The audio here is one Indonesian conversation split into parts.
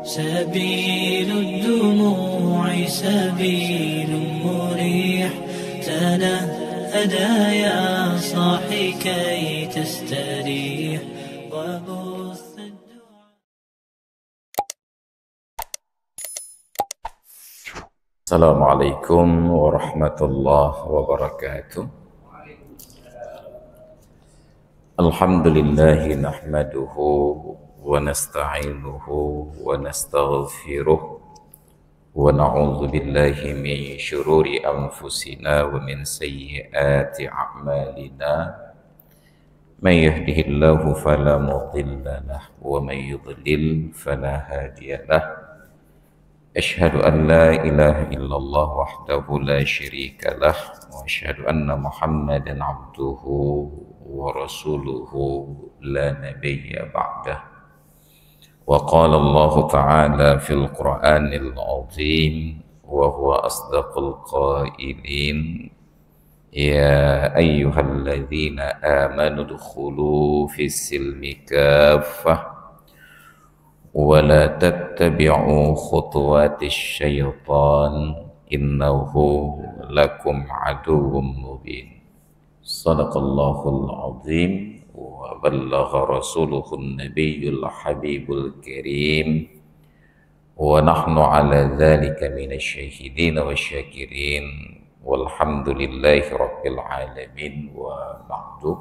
سبيل الدموع سبيل مريح، تنهدى يا صاحي كي تستريح وبث الدعاء. السلام عليكم ورحمة الله وبركاته. الحمد لله نحمده ونستعينه ونستغفره ونعوذ بالله من شرور أنفسنا ومن سيئات أعمالنا، من يهده الله فلا مضل له ومن يضلل فلا هادي له. أشهد أن لا إله إلا الله وحده لا شريك له، وأشهد أن محمدا عبده ورسوله لا نبي بعده. وقال الله تعالى في القرآن العظيم وهو أصدق القائلين: يا أيها الذين آمنوا ادخلوا في السلم كافة ولا تتبعوا خطوات الشيطان إنه لكم عدو مبين. صدق الله العظيم وبلغ رسوله النبي الحبيب الكريم، ونحن على ذلك من الشاهدين والشاكرين، والحمد لله رب العالمين. وبعد.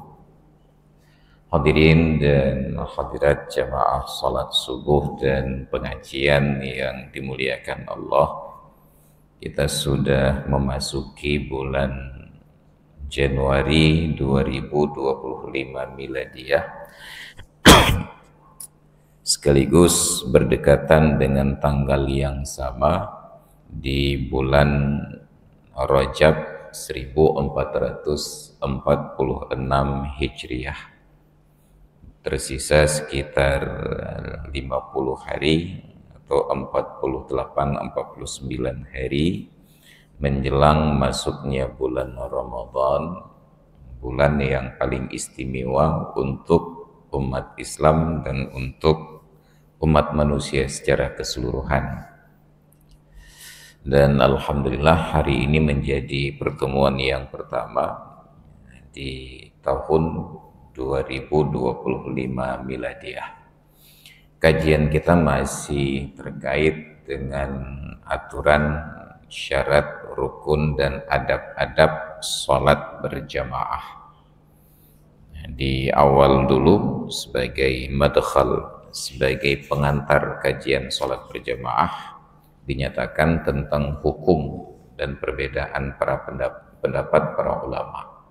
Hadirin dan hadirat jamaah salat subuh dan pengajian yang dimuliakan Allah, kita sudah memasuki bulan Januari 2025 Miladiyah, sekaligus berdekatan dengan tanggal yang sama di bulan Rajab 1446 Hijriah. Tersisa sekitar 50 hari atau 48-49 hari menjelang masuknya bulan Ramadan, bulan yang paling istimewa untuk umat Islam dan untuk umat manusia secara keseluruhan. Dan alhamdulillah hari ini menjadi pertemuan yang pertama di tahun 2025 Miladiyah. Kajian kita masih terkait dengan aturan, syarat, rukun, dan adab-adab sholat berjamaah. Di awal dulu sebagai madkhal, sebagai pengantar kajian sholat berjamaah, dinyatakan tentang hukum dan perbedaan para pendapat para ulama,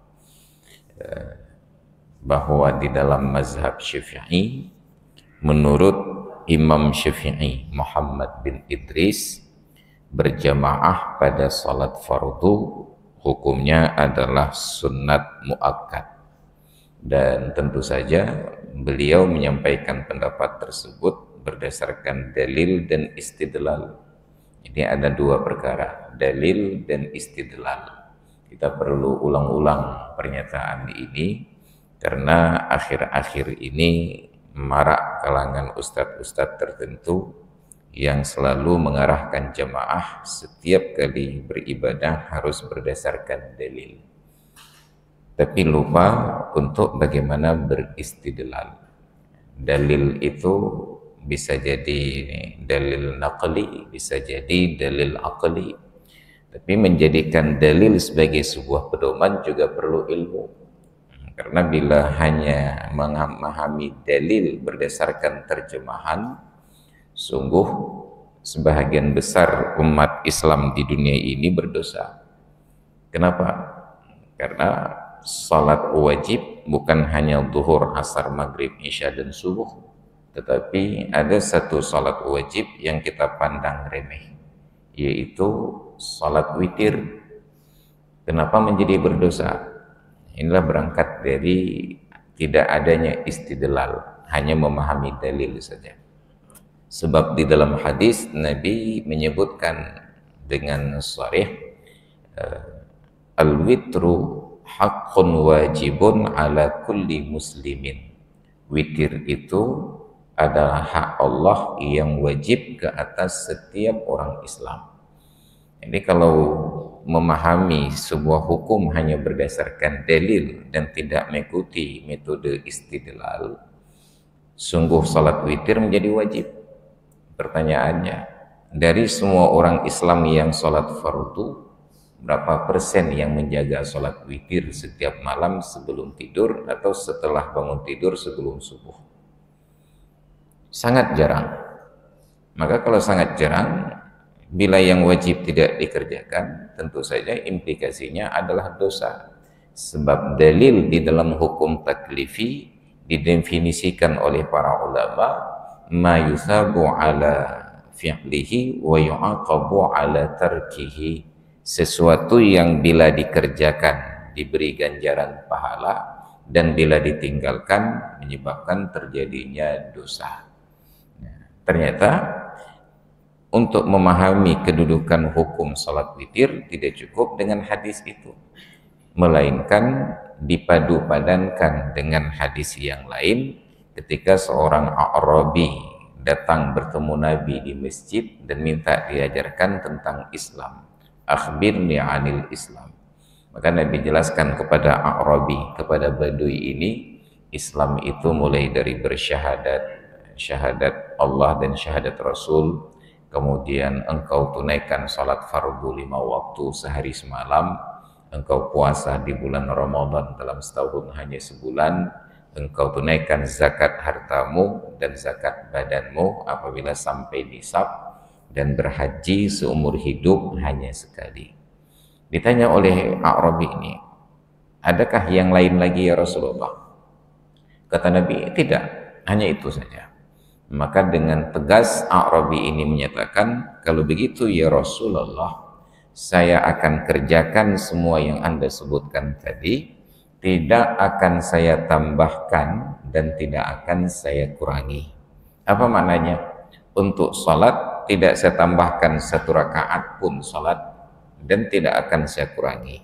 bahwa di dalam mazhab Syafi'i, menurut Imam Syafi'i Muhammad bin Idris, berjamaah pada salat fardu hukumnya adalah sunnat muakkad. Dan tentu saja beliau menyampaikan pendapat tersebut berdasarkan dalil dan istidlal. Ini ada dua perkara, dalil dan istidlal. Kita perlu ulang-ulang pernyataan ini karena akhir-akhir ini marak kalangan ustadz-ustadz tertentu yang selalu mengarahkan jamaah setiap kali beribadah harus berdasarkan dalil, tapi lupa untuk bagaimana beristidlal. Dalil itu bisa jadi dalil naqli, bisa jadi dalil aqli, tapi menjadikan dalil sebagai sebuah pedoman juga perlu ilmu. Karena bila hanya memahami dalil berdasarkan terjemahan, sungguh sebahagian besar umat Islam di dunia ini berdosa. Kenapa? Karena salat wajib bukan hanya zuhur, asar, maghrib, isya, dan subuh, tetapi ada satu salat wajib yang kita pandang remeh, yaitu salat witir. Kenapa menjadi berdosa? Inilah berangkat dari tidak adanya istidlal, hanya memahami dalil saja. Sebab di dalam hadis Nabi menyebutkan dengan sharih, al-witru haqqun wajibun ala kulli muslimin. Witir itu adalah hak Allah yang wajib ke atas setiap orang Islam. Jadi kalau memahami sebuah hukum hanya berdasarkan dalil dan tidak mengikuti metode istidlal, sungguh salat witir menjadi wajib. Pertanyaannya, dari semua orang Islam yang salat fardu, berapa persen yang menjaga salat witir setiap malam sebelum tidur atau setelah bangun tidur sebelum subuh? Sangat jarang. Maka kalau sangat jarang, bila yang wajib tidak dikerjakan, tentu saja implikasinya adalah dosa. Sebab dalil di dalam hukum taklifi didefinisikan oleh para ulama, ma yusabu ala fi'lihi wa yu'aqabu ala tarkihi, sesuatu yang bila dikerjakan diberi ganjaran pahala dan bila ditinggalkan menyebabkan terjadinya dosa. Ternyata untuk memahami kedudukan hukum salat witir tidak cukup dengan hadis itu, melainkan dipadu-padankan dengan hadis yang lain ketika seorang A'rabi datang bertemu Nabi di masjid dan minta diajarkan tentang Islam. Akhbirni 'anil Islam. Maka Nabi jelaskan kepada A'rabi, kepada Badui ini, Islam itu mulai dari bersyahadat, syahadat Allah dan syahadat Rasul, kemudian engkau tunaikan salat fardu 5 waktu sehari semalam, engkau puasa di bulan Ramadan dalam setahun hanya sebulan, engkau tunaikan zakat hartamu dan zakat badanmu apabila sampai nisab, dan berhaji seumur hidup hanya sekali. Ditanya oleh A'rabi ini, adakah yang lain lagi ya Rasulullah? Kata Nabi, tidak, hanya itu saja. Maka dengan tegas A'rabi ini menyatakan, kalau begitu ya Rasulullah, saya akan kerjakan semua yang Anda sebutkan tadi, tidak akan saya tambahkan dan tidak akan saya kurangi. Apa maknanya? Untuk salat tidak saya tambahkan 1 rakaat pun salat dan tidak akan saya kurangi.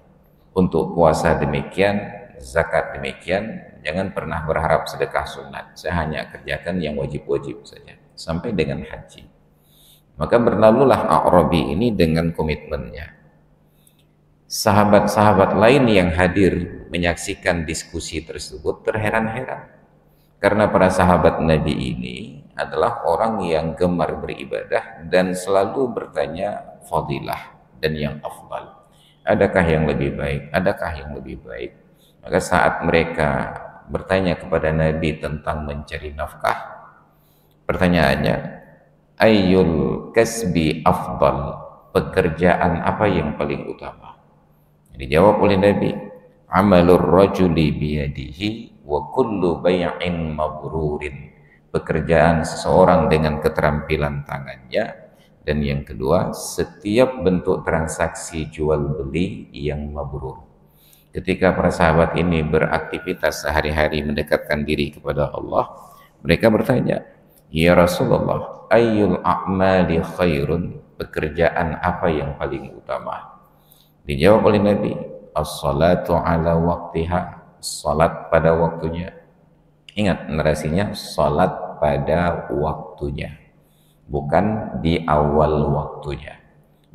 Untuk puasa demikian, zakat demikian, jangan pernah berharap sedekah sunat. Saya hanya kerjakan yang wajib-wajib saja sampai dengan haji. Maka berlalulah A'rabi ini dengan komitmennya. Sahabat-sahabat lain yang hadir menyaksikan diskusi tersebut terheran-heran, karena para sahabat Nabi ini adalah orang yang gemar beribadah dan selalu bertanya fadilah dan yang afdal. Adakah yang lebih baik? Adakah yang lebih baik? Maka saat mereka bertanya kepada Nabi tentang mencari nafkah, pertanyaannya, ayyul kasbi afdal, pekerjaan apa yang paling utama? Dijawab oleh Nabi, amalur rajuli biyadihi wa kullu bay'in mabrurin, pekerjaan seseorang dengan keterampilan tangannya, dan yang kedua, setiap bentuk transaksi jual beli yang mabrur. Ketika para sahabat ini beraktivitas sehari-hari mendekatkan diri kepada Allah, mereka bertanya, ya Rasulullah, ayyul a'mali khairun, pekerjaan apa yang paling utama? Dijawab oleh Nabi, as-salatu ala waqtiha, salat pada waktunya. Ingat narasinya, salat pada waktunya, bukan di awal waktunya.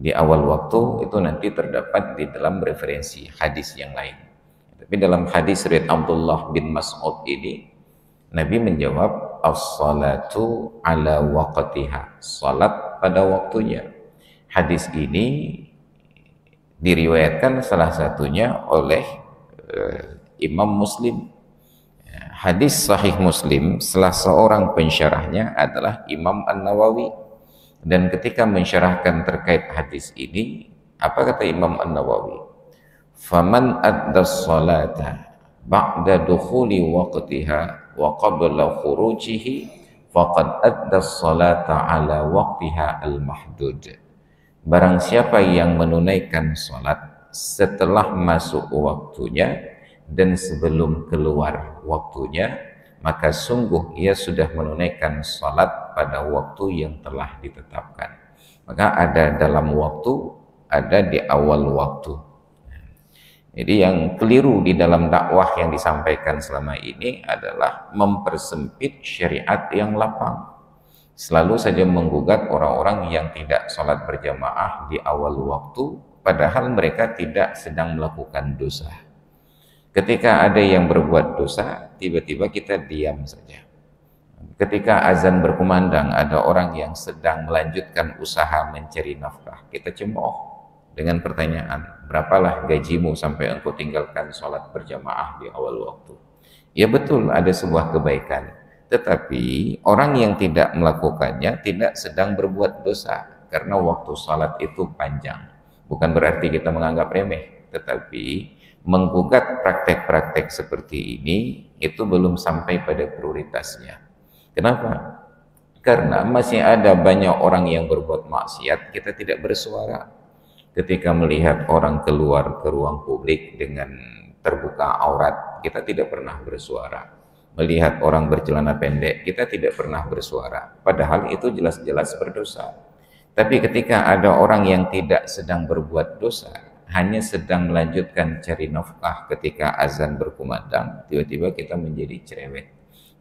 Di awal waktu itu nanti terdapat di dalam referensi hadis yang lain. Tapi dalam hadis riwayat Abdullah bin Mas'ud ini, Nabi menjawab, as-salatu ala waqtiha, salat pada waktunya. Hadis ini diriwayatkan salah satunya oleh Imam Muslim. Hadis Sahih Muslim, salah seorang pensyarahnya adalah Imam An-Nawawi. Dan ketika mensyarahkan terkait hadis ini, apa kata Imam An-Nawawi? Faman adda salata ba'da dukhuli waqtiha wa qabla khurujihi faqad adda salata ala waqtiha al-mahdud. Barang siapa yang menunaikan salat setelah masuk waktunya dan sebelum keluar waktunya, maka sungguh ia sudah menunaikan salat pada waktu yang telah ditetapkan. Maka ada dalam waktu, ada di awal waktu. Jadi yang keliru di dalam dakwah yang disampaikan selama ini adalah mempersempit syariat yang lapang. Selalu saja menggugat orang-orang yang tidak sholat berjamaah di awal waktu, padahal mereka tidak sedang melakukan dosa. Ketika ada yang berbuat dosa, tiba-tiba kita diam saja. Ketika azan berkumandang, ada orang yang sedang melanjutkan usaha mencari nafkah, kita cemooh dengan pertanyaan, berapalah gajimu sampai engkau tinggalkan sholat berjamaah di awal waktu? Ya betul, ada sebuah kebaikan, tetapi orang yang tidak melakukannya tidak sedang berbuat dosa, karena waktu sholat itu panjang. Bukan berarti kita menganggap remeh, tetapi menggugat praktek-praktek seperti ini itu belum sampai pada prioritasnya. Kenapa? Karena masih ada banyak orang yang berbuat maksiat, kita tidak bersuara. Ketika melihat orang keluar ke ruang publik dengan terbuka aurat, kita tidak pernah bersuara. Melihat orang bercelana pendek, kita tidak pernah bersuara. Padahal itu jelas-jelas berdosa. Tapi ketika ada orang yang tidak sedang berbuat dosa, hanya sedang melanjutkan cari nafkah ketika azan berkumandang, tiba-tiba kita menjadi cerewet.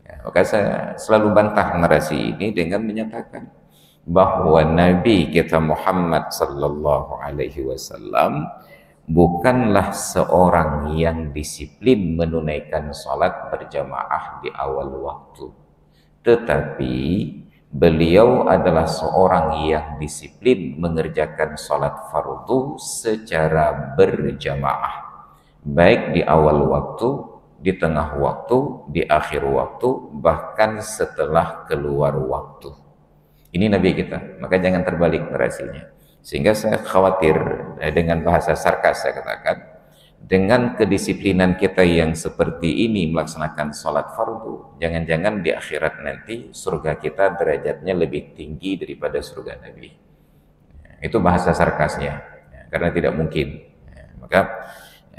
Ya, maka saya selalu bantah narasi ini dengan menyatakan bahwa Nabi kita Muhammad sallallahu alaihi wasallam bukanlah seorang yang disiplin menunaikan salat berjamaah di awal waktu, tetapi beliau adalah seorang yang disiplin mengerjakan salat fardu secara berjamaah, baik di awal waktu, di tengah waktu, di akhir waktu, bahkan setelah keluar waktu. Ini Nabi kita, maka jangan terbalik narasinya. Sehingga saya khawatir dengan bahasa sarkas saya katakan, dengan kedisiplinan kita yang seperti ini melaksanakan sholat fardu, jangan-jangan di akhirat nanti surga kita derajatnya lebih tinggi daripada surga Nabi. Itu bahasa sarkasnya, karena tidak mungkin. Maka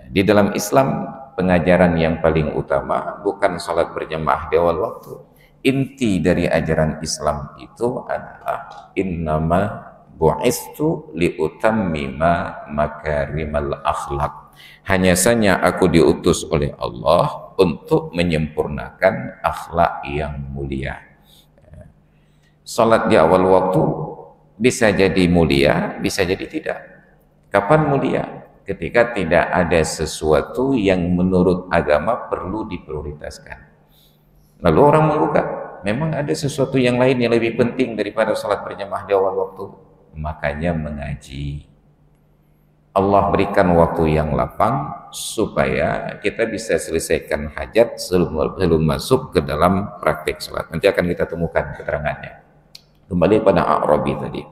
di dalam Islam pengajaran yang paling utama bukan sholat berjamaah di awal waktu. Inti dari ajaran Islam itu adalah innama bu'istu liutammima makarimal akhlak. Hanya saja aku diutus oleh Allah untuk menyempurnakan akhlak yang mulia. Salat di awal waktu bisa jadi mulia, bisa jadi tidak. Kapan mulia? Ketika tidak ada sesuatu yang menurut agama perlu diprioritaskan. Lalu orang menggugat, memang ada sesuatu yang lain yang lebih penting daripada salat berjamaah di awal waktu. Makanya mengaji. Allah berikan waktu yang lapang supaya kita bisa selesaikan hajat sebelum masuk ke dalam praktik salat. Nanti akan kita temukan keterangannya. Kembali pada A'rabi tadi.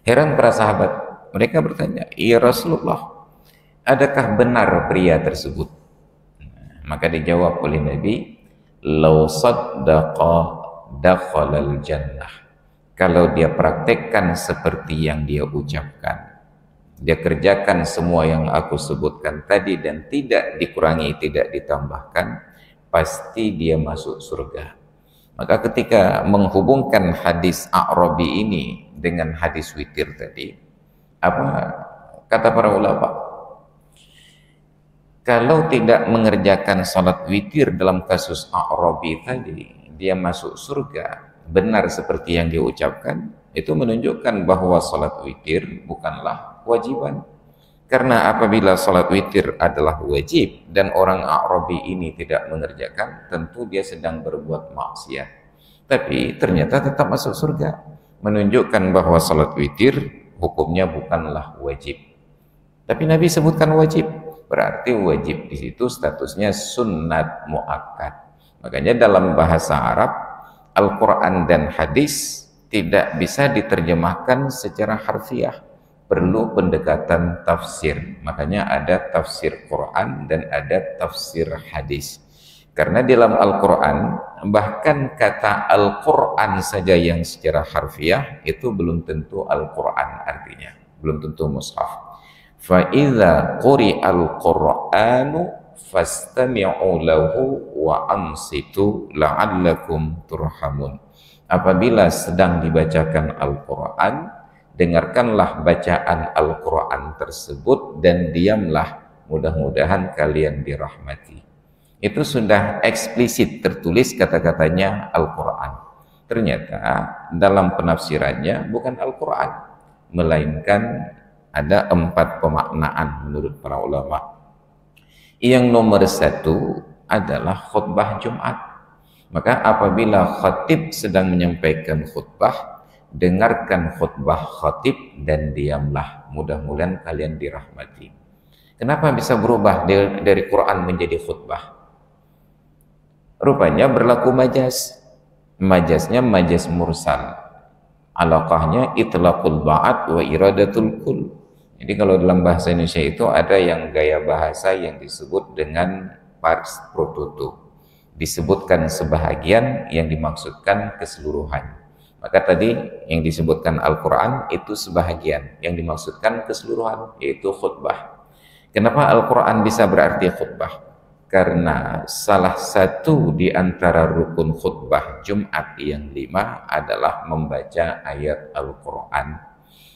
Heran para sahabat, mereka bertanya, "Ya Rasulullah, adakah benar pria tersebut?" Maka dijawab oleh Nabi, "Law saddaqa dakhalal jannah." Kalau dia praktekkan seperti yang dia ucapkan, dia kerjakan semua yang aku sebutkan tadi dan tidak dikurangi, tidak ditambahkan, pasti dia masuk surga. Maka ketika menghubungkan hadis A'rabi ini dengan hadis witir tadi, apa kata para ulama? Kalau tidak mengerjakan salat witir dalam kasus A'rabi tadi, dia masuk surga, benar seperti yang dia ucapkan, itu menunjukkan bahwa salat witir bukanlah kewajiban. Karena apabila salat witir adalah wajib dan orang A'rabi ini tidak mengerjakan, tentu dia sedang berbuat maksiat. Tapi ternyata tetap masuk surga, menunjukkan bahwa salat witir hukumnya bukanlah wajib. Tapi Nabi sebutkan wajib, berarti wajib di situ statusnya sunnat muakkad. Makanya dalam bahasa Arab, Al-Quran dan hadis tidak bisa diterjemahkan secara harfiah, perlu pendekatan tafsir. Makanya ada tafsir Quran dan ada tafsir hadis. Karena di dalam Al-Quran, bahkan kata Al-Quran saja yang secara harfiah itu belum tentu Al-Quran artinya, belum tentu mushaf. فَإِذَا قُرِئَ الْقُرْآنُ فَاسْتَمِعُوا لَهُ وَأَنْصِتُوا لَعَلَّكُمْ تُرْحَمُونَ. Apabila sedang dibacakan Al-Quran, dengarkanlah bacaan Al-Quran tersebut dan diamlah mudah-mudahan kalian dirahmati. Itu sudah eksplisit tertulis kata-katanya Al-Quran. Ternyata dalam penafsirannya bukan Al-Quran, melainkan ada 4 pemaknaan menurut para ulama. Yang nomor 1 adalah khutbah Jumat. Maka apabila khatib sedang menyampaikan khutbah, dengarkan khutbah khatib dan diamlah. Mudah-mudahan kalian dirahmati. Kenapa bisa berubah dari Quran menjadi khutbah? Rupanya berlaku majaz. Majaznya majaz mursal. Alaqahnya itlaqul ba'at wa iradatul kul. Jadi kalau dalam bahasa Indonesia itu ada yang gaya bahasa yang disebut dengan pars pro toto. Disebutkan sebahagian, yang dimaksudkan keseluruhan. Maka tadi yang disebutkan Al-Quran itu sebahagian, yang dimaksudkan keseluruhan, yaitu khutbah. Kenapa Al-Quran bisa berarti khutbah? Karena salah satu di antara rukun khutbah Jumat yang 5 adalah membaca ayat Al-Quran.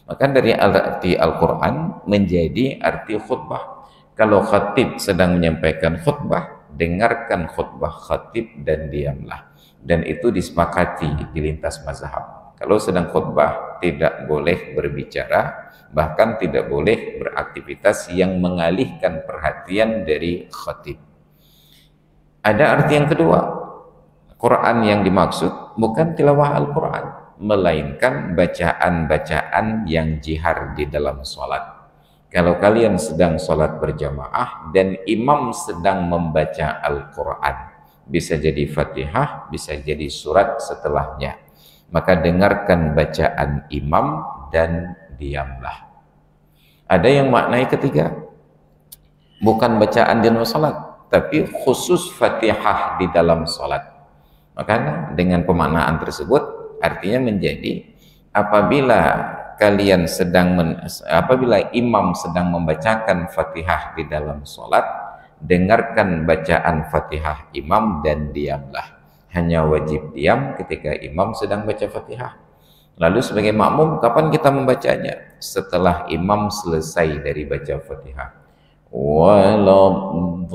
Maka dari arti Al-Quran menjadi arti khutbah. Kalau khatib sedang menyampaikan khutbah, dengarkan khutbah khatib dan diamlah. Dan itu disepakati di lintas mazhab. Kalau sedang khutbah tidak boleh berbicara, bahkan tidak boleh beraktivitas yang mengalihkan perhatian dari khatib. Ada arti yang kedua, Quran yang dimaksud bukan tilawah Al-Quran, melainkan bacaan-bacaan yang jihar di dalam sholat. Kalau kalian sedang sholat berjamaah dan imam sedang membaca Al-Quran, bisa jadi Fatihah, bisa jadi surat setelahnya, maka dengarkan bacaan imam dan diamlah. Ada yang maknai ketiga, bukan bacaan di dalam sholat, tapi khusus Fatihah di dalam sholat. Maka dengan pemaknaan tersebut artinya menjadi apabila imam sedang membacakan Fatihah di dalam sholat, dengarkan bacaan Fatihah imam dan diamlah. Hanya wajib diam ketika imam sedang baca Fatihah. Lalu sebagai makmum kapan kita membacanya? Setelah imam selesai dari baca Fatihah. Waladdallin.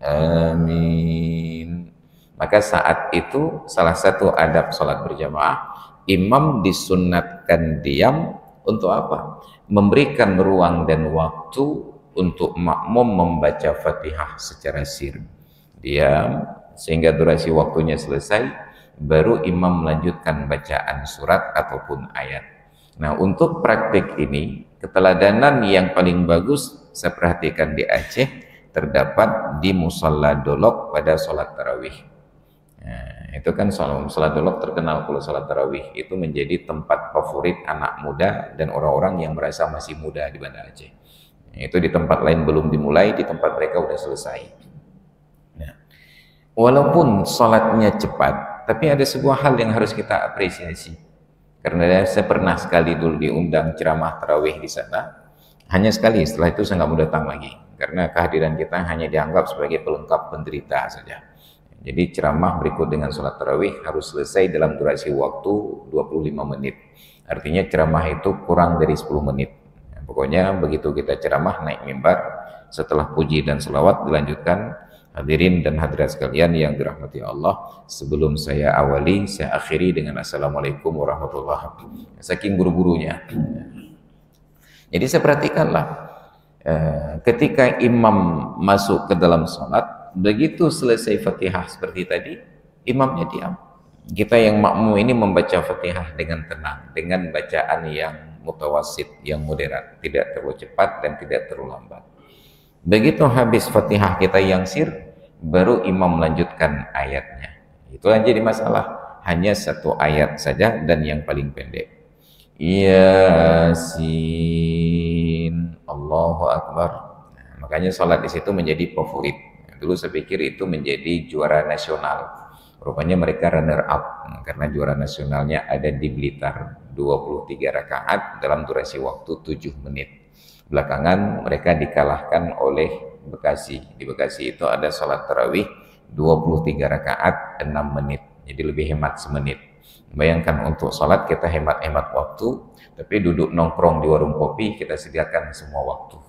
Amin. Maka saat itu salah satu adab sholat berjamaah, imam disunnatkan diam untuk apa? Memberikan ruang dan waktu untuk makmum membaca Fatihah secara sir. Diam sehingga durasi waktunya selesai, baru imam melanjutkan bacaan surat ataupun ayat. Nah, untuk praktik ini, keteladanan yang paling bagus saya perhatikan di Aceh terdapat di Musalla Dolok pada sholat tarawih. Nah, itu kan Musalla Dolok terkenal kalau sholat tarawih itu menjadi tempat favorit anak muda dan orang-orang yang merasa masih muda di Banda Aceh. Itu di tempat lain belum dimulai, di tempat mereka udah selesai. Nah, walaupun sholatnya cepat, tapi ada sebuah hal yang harus kita apresiasi. Karena saya pernah sekali dulu diundang ceramah tarawih di sana, hanya sekali, setelah itu saya nggak mau datang lagi. Karena kehadiran kita hanya dianggap sebagai pelengkap penderita saja. Jadi ceramah berikut dengan sholat tarawih harus selesai dalam durasi waktu 25 menit. Artinya ceramah itu kurang dari 10 menit. Pokoknya begitu kita ceramah naik mimbar, setelah puji dan selawat dilanjutkan. Hadirin dan hadirat sekalian yang dirahmati Allah, sebelum saya awali, saya akhiri dengan Assalamualaikum warahmatullahi wabarakatuh. Saking buru-burunya. Jadi saya perhatikanlah, ketika imam masuk ke dalam sholat, begitu selesai Fatihah seperti tadi, imamnya diam. Kita yang makmum ini membaca Fatihah dengan tenang, dengan bacaan yang mutawasid, yang moderat, tidak terlalu cepat dan tidak terlalu lambat. Begitu habis Fatihah kita yang sir, baru imam melanjutkan ayatnya. Itu yang jadi masalah, hanya satu ayat saja dan yang paling pendek. Yasin, Allahu Akbar. Nah, makanya sholat di situ menjadi favorit. Dulu saya pikir itu menjadi juara nasional. Rupanya mereka runner up, karena juara nasionalnya ada di Blitar, 23 rakaat dalam durasi waktu 7 menit. Belakangan mereka dikalahkan oleh Bekasi. Di Bekasi itu ada sholat tarawih 23 rakaat 6 menit. Jadi lebih hemat semenit. Bayangkan untuk sholat kita hemat-hemat waktu, tapi duduk nongkrong di warung kopi kita sediakan semua waktu.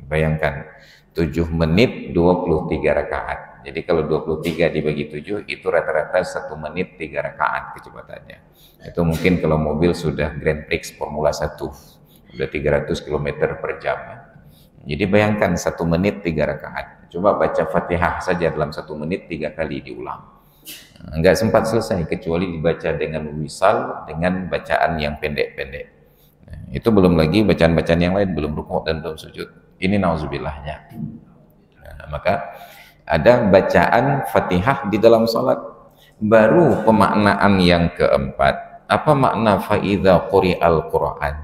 Bayangkan 7 menit 23 rakaat. Jadi kalau 23 dibagi 7 itu rata-rata 1 menit 3 rakaat kecepatannya. Itu mungkin kalau mobil sudah Grand Prix Formula 1 sudah 300 km per jam. Jadi bayangkan 1 menit 3 rakaat. Coba baca Fatihah saja dalam 1 menit 3 kali diulang. Enggak sempat selesai kecuali dibaca dengan wisal, dengan bacaan yang pendek-pendek. Itu belum lagi bacaan-bacaan yang lain, belum rukuk dan belum sujud. Ini nauzubillahnya. Maka ada bacaan Fatihah di dalam salat. Baru pemaknaan yang keempat, apa makna faidza quri'al Qur'an?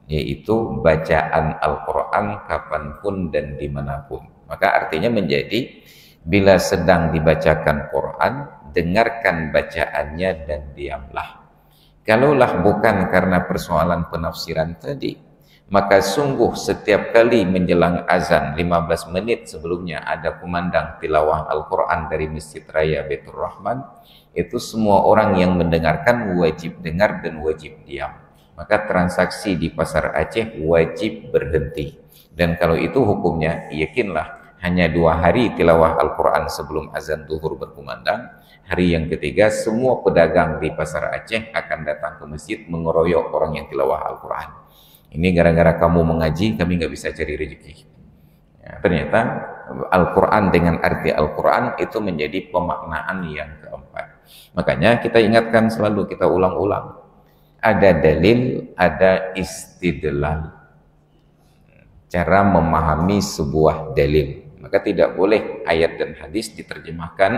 Yaitu bacaan Al-Qur'an kapanpun dan dimanapun. Maka artinya menjadi bila sedang dibacakan Quran, dengarkan bacaannya dan diamlah. Kalaulah bukan karena persoalan penafsiran tadi, maka sungguh setiap kali menjelang azan 15 menit sebelumnya ada kumandang tilawah Al-Quran dari Masjid Raya Baitur Rahman, itu semua orang yang mendengarkan wajib dengar dan wajib diam. Maka transaksi di Pasar Aceh wajib berhenti. Dan kalau itu hukumnya, yakinlah hanya 2 hari tilawah Al-Quran sebelum azan zuhur berkumandang. Hari yang ketiga semua pedagang di Pasar Aceh akan datang ke masjid mengeroyok orang yang tilawah Al-Quran. Ini gara-gara kamu mengaji, kami nggak bisa cari rezeki. Ya, ternyata Al-Quran dengan arti Al-Quran itu menjadi pemaknaan yang keempat. Makanya kita ingatkan selalu, kita ulang-ulang. Ada dalil, ada istidlal. Cara memahami sebuah dalil. Maka tidak boleh ayat dan hadis diterjemahkan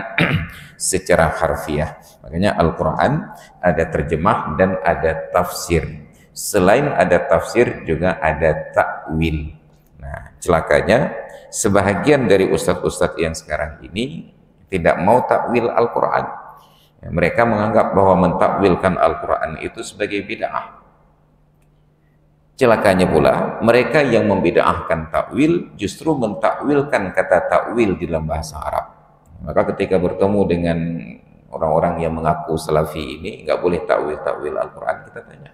secara harfiah. Makanya Al-Quran ada terjemah dan ada tafsir. Selain ada tafsir juga ada takwil. Nah, celakanya sebahagian dari ustadz-ustadz yang sekarang ini tidak mau takwil Al-Quran. Mereka menganggap bahwa mentakwilkan Al-Quran itu sebagai bid'ah. Celakanya pula mereka yang membid'ahkan takwil justru mentakwilkan kata takwil di dalam bahasa Arab. Maka ketika bertemu dengan orang-orang yang mengaku salafi ini, nggak boleh takwil Al-Quran, kita tanya,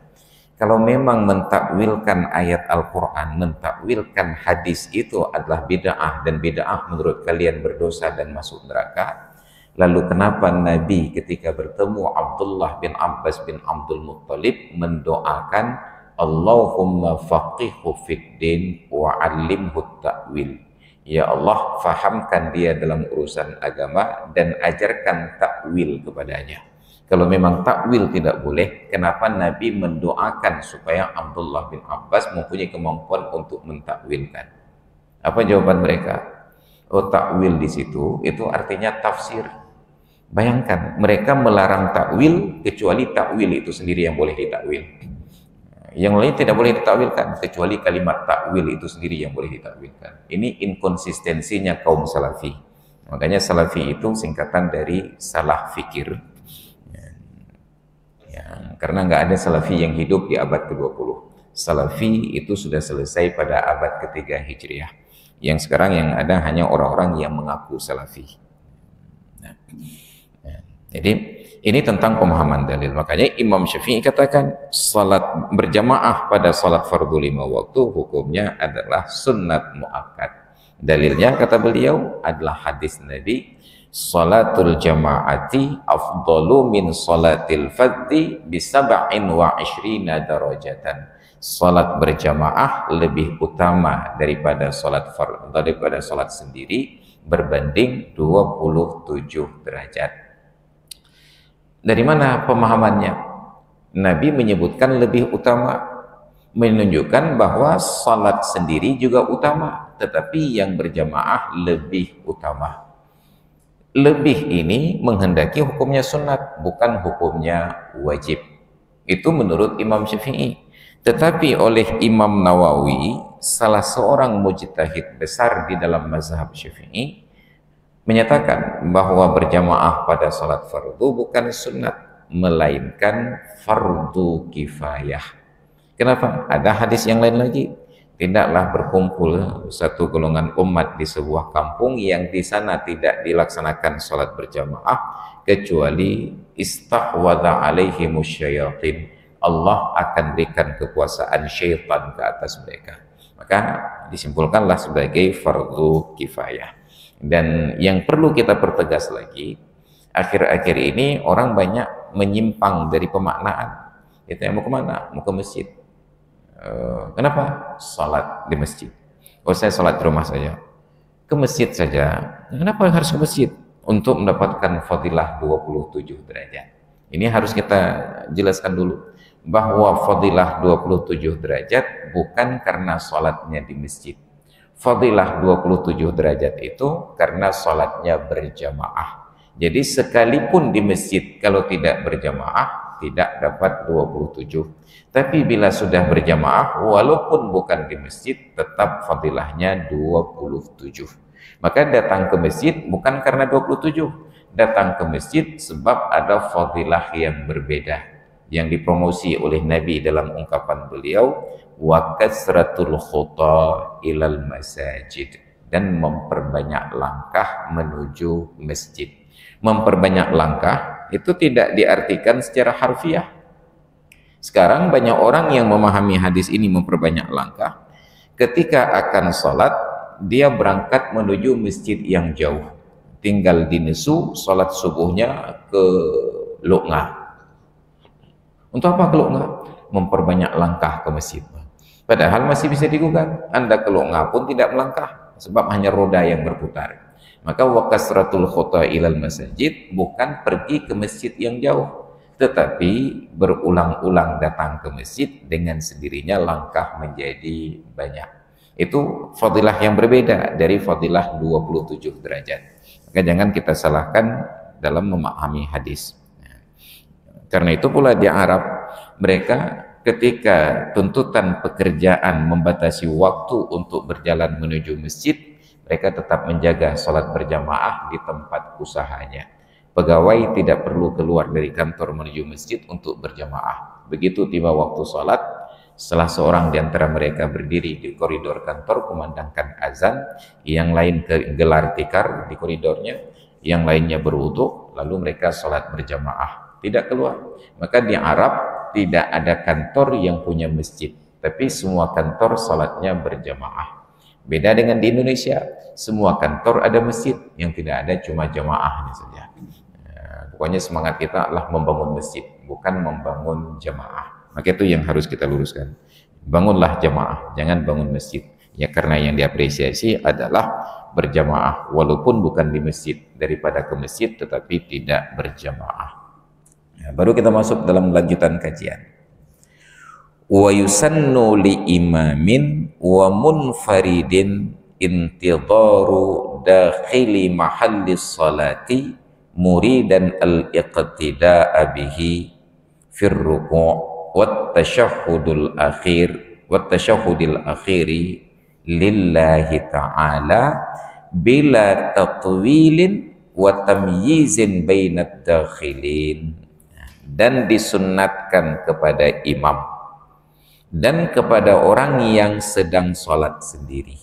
kalau memang mentakwilkan ayat Al-Quran, mentakwilkan hadis itu adalah bid'ah, dan bid'ah menurut kalian berdosa dan masuk neraka, lalu kenapa Nabi ketika bertemu Abdullah bin Abbas bin Abdul Muttalib mendoakan Allahumma faqihhu fiddin wa 'allimhu ta'wil. Ya Allah, fahamkan dia dalam urusan agama dan ajarkan takwil kepadanya. Kalau memang takwil tidak boleh, kenapa Nabi mendoakan supaya Abdullah bin Abbas mempunyai kemampuan untuk mentakwilkan? Apa jawaban mereka? Oh, takwil di situ itu artinya tafsir. Bayangkan, mereka melarang takwil kecuali takwil itu sendiri yang boleh ditakwil. Yang lain tidak boleh ditakwilkan kecuali kalimat takwil itu sendiri yang boleh ditakwilkan. Ini inkonsistensinya kaum salafi. Makanya salafi itu singkatan dari salah fikir. Ya, karena nggak ada salafi yang hidup di abad ke-20. Salafi itu sudah selesai pada abad ketiga Hijriah. Yang sekarang yang ada hanya orang-orang yang mengaku salafi. Nah, jadi ini tentang pemahaman dalil. Makanya Imam Syafi'i katakan salat berjamaah pada salat fardu 5 waktu hukumnya adalah sunnat muakkad. Dalilnya kata beliau adalah hadis Nabi, salatul jama'ati afdalu min salatil fadhi bi 27 darajatan. Salat berjamaah lebih utama daripada salat sendiri berbanding 27 derajat. Dari mana pemahamannya? Nabi menyebutkan lebih utama, menunjukkan bahwa salat sendiri juga utama, tetapi yang berjamaah lebih utama. Lebih ini menghendaki hukumnya sunat, bukan hukumnya wajib. Itu menurut Imam Syafi'i. Tetapi oleh Imam Nawawi, salah seorang mujtahid besar di dalam mazhab Syafi'i, menyatakan bahwa berjamaah pada salat fardu bukan sunat, melainkan fardu kifayah. Kenapa? Ada hadis yang lain lagi. Tidaklah berkumpul satu golongan umat di sebuah kampung yang di sana tidak dilaksanakan sholat berjamaah kecuali istahwadha alaihimus syayatin, Allah akan berikan kekuasaan syaitan ke atas mereka. Maka disimpulkanlah sebagai fardu kifayah. Dan yang perlu kita pertegas lagi, akhir-akhir ini orang banyak menyimpang dari pemaknaan. Kita mau kemana? Mau ke masjid. Kenapa? Salat di masjid. Oh, saya salat di rumah saja. Ke masjid saja. Kenapa harus ke masjid? Untuk mendapatkan fadilah 27 derajat. Ini harus kita jelaskan dulu bahwa fadilah 27 derajat bukan karena salatnya di masjid. Fadilah 27 derajat itu karena salatnya berjamaah. Jadi sekalipun di masjid kalau tidak berjamaah tidak dapat 27. Tapi bila sudah berjamaah walaupun bukan di masjid tetap fadilahnya 27. Maka datang ke masjid bukan karena 27. Datang ke masjid sebab ada fadilah yang berbeda yang dipromosi oleh Nabi dalam ungkapan beliau, wa kasratul khuta ilal masajid, dan memperbanyak langkah menuju masjid. Memperbanyak langkah itu tidak diartikan secara harfiah. Sekarang banyak orang yang memahami hadis ini memperbanyak langkah. Ketika akan sholat, dia berangkat menuju masjid yang jauh. Tinggal di Nesu, sholat subuhnya ke Luqngah. Untuk apa ke Luqngah? Memperbanyak langkah ke masjid. Padahal masih bisa digugat. Anda ke Luqngah pun tidak melangkah, sebab hanya roda yang berputar. Maka wa kasratul khuta ilal masajid bukan pergi ke masjid yang jauh, tetapi berulang-ulang datang ke masjid dengan sendirinya langkah menjadi banyak. Itu fadilah yang berbeda dari fadilah 27 derajat. Maka jangan kita salahkan dalam memahami hadis. Karena itu pula di Arab mereka ketika tuntutan pekerjaan membatasi waktu untuk berjalan menuju masjid, mereka tetap menjaga sholat berjamaah di tempat usahanya. Pegawai tidak perlu keluar dari kantor menuju masjid untuk berjamaah. Begitu tiba waktu sholat, setelah seorang di antara mereka berdiri di koridor kantor kumandangkan azan, yang lain gelar tikar di koridornya, yang lainnya berwudu, lalu mereka sholat berjamaah, tidak keluar. Maka di Arab tidak ada kantor yang punya masjid, tapi semua kantor sholatnya berjamaah. Beda dengan di Indonesia, semua kantor ada masjid, yang tidak ada cuma jamaahnya saja. Pokoknya semangat kita adalah membangun masjid, bukan membangun jamaah. Maka itu yang harus kita luruskan. Bangunlah jamaah, jangan bangun masjid. Ya karena yang diapresiasi adalah berjamaah, walaupun bukan di masjid, daripada ke masjid tetapi tidak berjamaah. Ya, baru kita masuk dalam lanjutan kajian. Wa yusannu li imamin wa munfaridin intidharu dakhili mahallis salati muridan al-iqtida'a bihi fir ruku' wat tashahhudul akhiri lillahi ta'ala bila tatwilin wa tamyizin bainad dakhilin. Dan disunnatkan kepada imam dan kepada orang yang sedang sholat sendiri.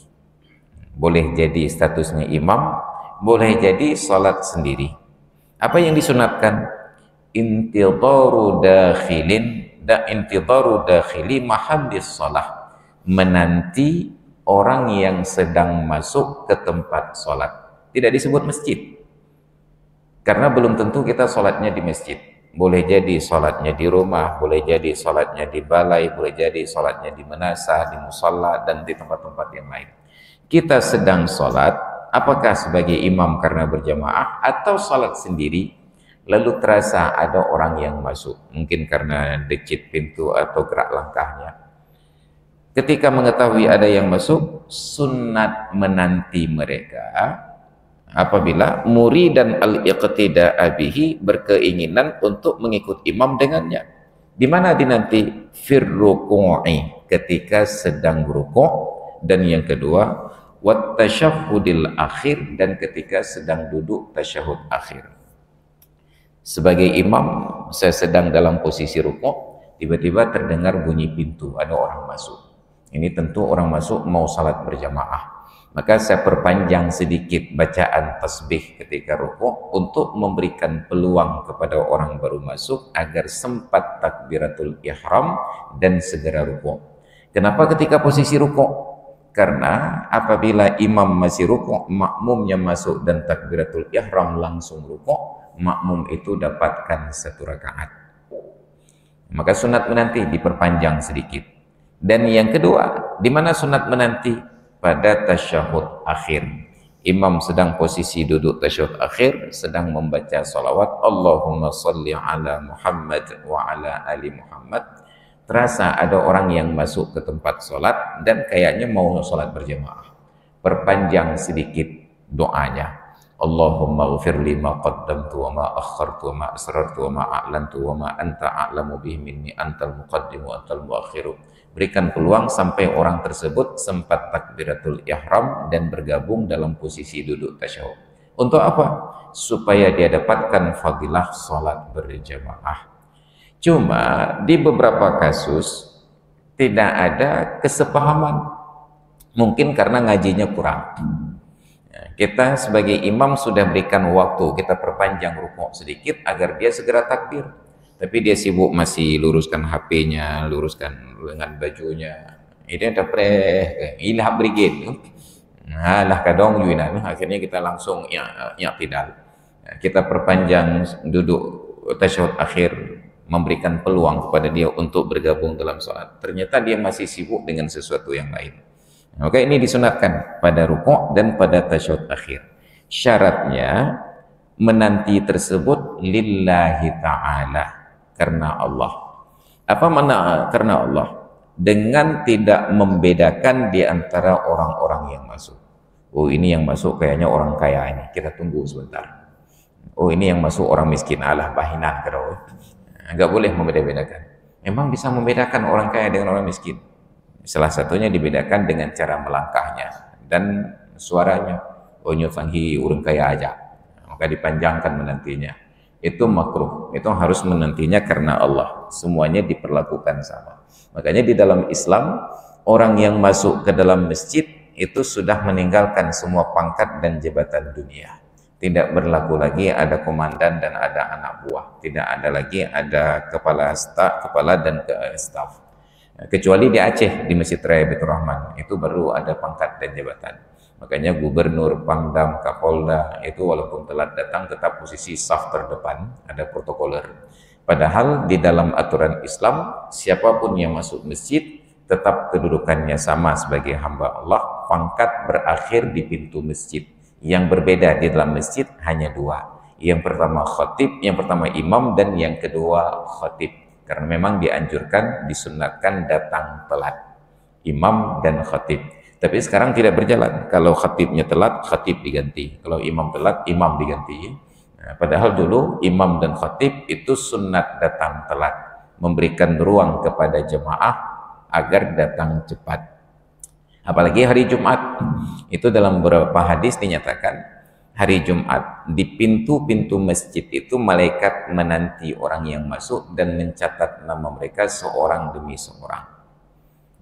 Boleh jadi statusnya imam, boleh jadi sholat sendiri. Apa yang disunatkan? Intidharu dakhili mahallis sholat, menanti orang yang sedang masuk ke tempat sholat. Tidak disebut masjid, karena belum tentu kita sholatnya di masjid. Boleh jadi sholatnya di rumah, boleh jadi sholatnya di balai, boleh jadi sholatnya di menasah, di musalla, dan di tempat-tempat yang lain. Kita sedang sholat, apakah sebagai imam karena berjamaah, atau sholat sendiri, lalu terasa ada orang yang masuk, mungkin karena decit pintu atau gerak langkahnya. Ketika mengetahui ada yang masuk, sunat menanti mereka, apabila muridan al-iqtida'a bihi, berkeinginan untuk mengikut imam dengannya. Di mana dinanti? Fir ruku'i, ketika sedang rukuk, dan yang kedua wat tasyahhudil akhir, dan ketika sedang duduk tasyahud akhir. Sebagai imam, saya sedang dalam posisi rukuk, tiba-tiba terdengar bunyi pintu, ada orang masuk. Ini tentu orang masuk mau salat berjamaah. Maka saya perpanjang sedikit bacaan tasbih ketika rukuk untuk memberikan peluang kepada orang baru masuk agar sempat takbiratul ihram dan segera rukuk. Kenapa ketika posisi rukuk? Karena apabila imam masih rukuk, makmumnya masuk dan takbiratul ihram langsung rukuk, makmum itu dapatkan 1 rakaat. Maka sunat menanti diperpanjang sedikit. Dan yang kedua, di mana sunat menanti? Pada tasyahud akhir. Imam sedang posisi duduk tasyahud akhir, sedang membaca salawat Allahumma salli ala Muhammad wa ala ali Muhammad. Terasa ada orang yang masuk ke tempat sholat dan kayaknya mau sholat berjamaah. Perpanjang sedikit doanya. Allahumma ghfir li ma qaddamtu wa ma akhartu wa ma asrartu wa ma a'lantu wa ma anta a'lamu bihi minni antal muqaddimu wa antal muakhiru. Berikan peluang sampai orang tersebut sempat takbiratul ihram dan bergabung dalam posisi duduk tasyahud. Untuk apa? Supaya dia dapatkan fadilah sholat berjamaah. Cuma di beberapa kasus tidak ada kesepahaman. Mungkin karena ngajinya kurang. Kita sebagai imam sudah berikan waktu, kita perpanjang rukuk sedikit agar dia segera takbir. Tapi dia sibuk masih luruskan HP-nya, luruskan lengan bajunya. Ini ada ilah brigade. Lah kadang yuinan. Akhirnya kita langsung tidak. Kita perpanjang duduk tasyahud akhir, memberikan peluang kepada dia untuk bergabung dalam sholat. Ternyata dia masih sibuk dengan sesuatu yang lain. Maka ini disunatkan pada rukuk dan pada tasyahud akhir. Syaratnya menanti tersebut lillahi ta'ala, karena Allah. Apa makna karena Allah? Dengan tidak membedakan di antara orang-orang yang masuk. Oh, ini yang masuk kayaknya orang kaya ini, kita tunggu sebentar. Oh, ini yang masuk orang miskin, alah bahinan kerau. Enggak boleh membeda-bedakan. Memang bisa membedakan orang kaya dengan orang miskin. Salah satunya dibedakan dengan cara melangkahnya dan suaranya. Oh, nyutanghi orang kaya aja. Maka dipanjangkan menantinya. Itu makruh, itu harus menantinya karena Allah. Semuanya diperlakukan sama. Makanya di dalam Islam, orang yang masuk ke dalam masjid itu sudah meninggalkan semua pangkat dan jabatan dunia. Tidak berlaku lagi ada komandan dan ada anak buah. Tidak ada lagi ada kepala dan staf. Kecuali di Aceh, di Masjid Raya Baitur Rahman, itu baru ada pangkat dan jabatan. Makanya gubernur, pangdam, kapolda itu walaupun telat datang tetap posisi saf terdepan, ada protokoler. Padahal di dalam aturan Islam, siapapun yang masuk masjid tetap kedudukannya sama sebagai hamba Allah. Pangkat berakhir di pintu masjid. Yang berbeda di dalam masjid hanya 2. Yang pertama khatib, yang pertama imam, dan yang kedua khatib. Karena memang dianjurkan, disunnatkan datang telat. Imam dan khatib. Tapi sekarang tidak berjalan. Kalau khatibnya telat, khatib diganti. Kalau imam telat, imam diganti. Nah, padahal dulu imam dan khatib itu sunat datang telat, memberikan ruang kepada jemaah agar datang cepat. Apalagi hari Jumat, itu dalam beberapa hadis dinyatakan hari Jumat di pintu-pintu masjid itu malaikat menanti orang yang masuk dan mencatat nama mereka seorang demi seorang.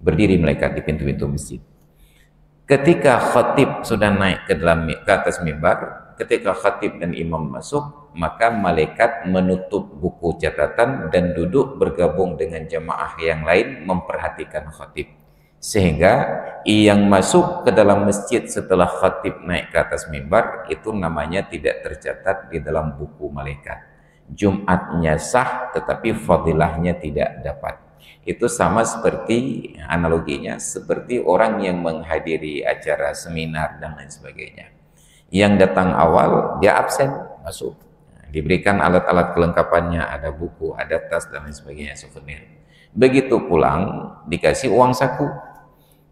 Berdiri malaikat di pintu-pintu masjid. Ketika khatib sudah naik ke atas mimbar, ketika khatib dan imam masuk, maka malaikat menutup buku catatan dan duduk bergabung dengan jemaah yang lain memperhatikan khatib. Sehingga yang masuk ke dalam masjid setelah khatib naik ke atas mimbar itu namanya tidak tercatat di dalam buku malaikat. Jumatnya sah tetapi fadilahnya tidak dapat. Itu sama seperti analoginya seperti orang yang menghadiri acara seminar dan lain sebagainya. Yang datang awal dia absen masuk, diberikan alat-alat kelengkapannya, ada buku, ada tas dan lain sebagainya, souvenir. Begitu pulang dikasih uang saku.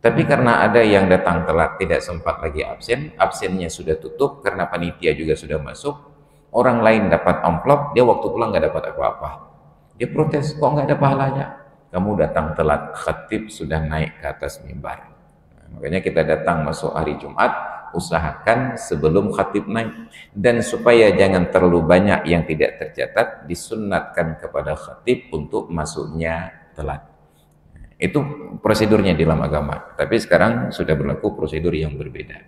Tapi karena ada yang datang telat tidak sempat lagi absen, absennya sudah tutup karena panitia juga sudah masuk. Orang lain dapat amplop, dia waktu pulang nggak dapat apa-apa. Dia protes, kok nggak ada pahalanya? Kamu datang telat, khatib sudah naik ke atas mimbar. Nah, makanya kita datang masuk hari Jumat, usahakan sebelum khatib naik. Dan supaya jangan terlalu banyak yang tidak tercatat, disunnatkan kepada khatib untuk masuknya telat. Itu prosedurnya di dalam agama. Tapi sekarang sudah berlaku prosedur yang berbeda.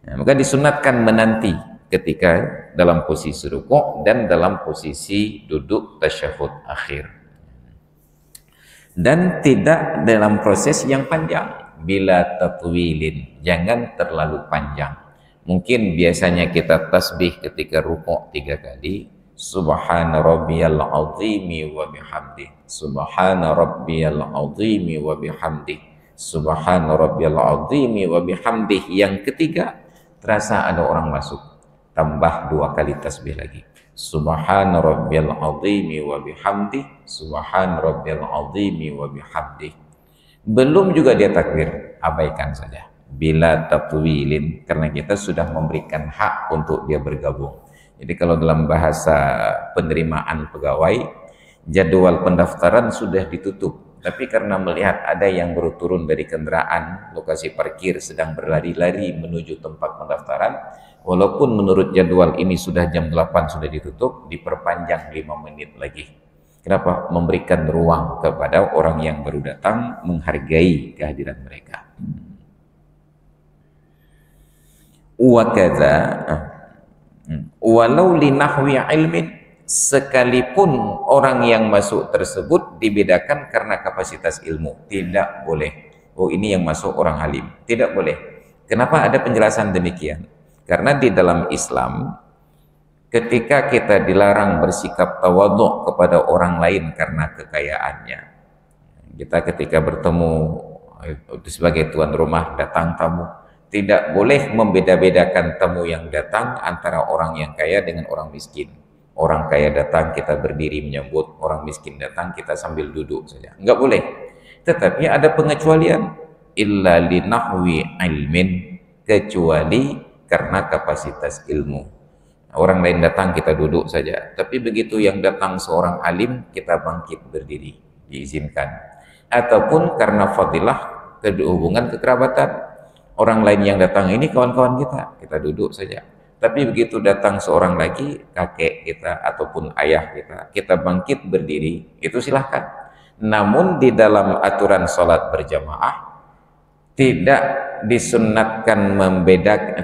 Nah, maka disunatkan menanti ketika dalam posisi rukuk dan dalam posisi duduk tasyahud akhir. Dan tidak dalam proses yang panjang. Bila tatwilin, jangan terlalu panjang. Mungkin biasanya kita tasbih ketika rukuk 3 kali. Subhana rabbiyal azimi wa bihamdi. Subhana rabbiyal azimi wa bihamdi. Subhana rabbiyal azimi wa bihamdi. Yang ketiga, terasa ada orang masuk. Tambah 2 kali tasbih lagi. Subhana rabbiyal azimi wa bihamdi. Subhana rabbiyal azimi wa bihamdi. Belum juga dia takbir, abaikan saja. Bila tatwilin, karena kita sudah memberikan hak untuk dia bergabung. Jadi kalau dalam bahasa penerimaan pegawai, jadwal pendaftaran sudah ditutup. Tapi karena melihat ada yang baru turun dari kendaraan, lokasi parkir sedang berlari-lari menuju tempat pendaftaran, walaupun menurut jadwal ini sudah jam 8 sudah ditutup, diperpanjang 5 menit lagi. Kenapa? Memberikan ruang kepada orang yang baru datang, menghargai kehadiran mereka. Wakadza walau linahwi ilmin, sekalipun orang yang masuk tersebut dibedakan karena kapasitas ilmu, tidak boleh. Oh, ini yang masuk orang alim, tidak boleh. Kenapa ada penjelasan demikian? Karena di dalam Islam, ketika kita dilarang bersikap tawadhu kepada orang lain karena kekayaannya, kita ketika bertemu sebagai tuan rumah, datang tamu, tidak boleh membeda-bedakan tamu yang datang antara orang yang kaya dengan orang miskin. Orang kaya datang kita berdiri menyambut, orang miskin datang kita sambil duduk saja. Enggak boleh. Tetapi ada pengecualian. Illa linahwi ilmin, kecuali karena kapasitas ilmu. Orang lain datang kita duduk saja. Tapi begitu yang datang seorang alim, kita bangkit berdiri, diizinkan. Ataupun karena fadilah hubungan kekerabatan. Orang lain yang datang ini kawan-kawan kita duduk saja. Tapi begitu datang seorang lagi, kakek kita ataupun ayah kita bangkit berdiri, itu silahkan. Namun di dalam aturan sholat berjamaah, tidak disunnatkan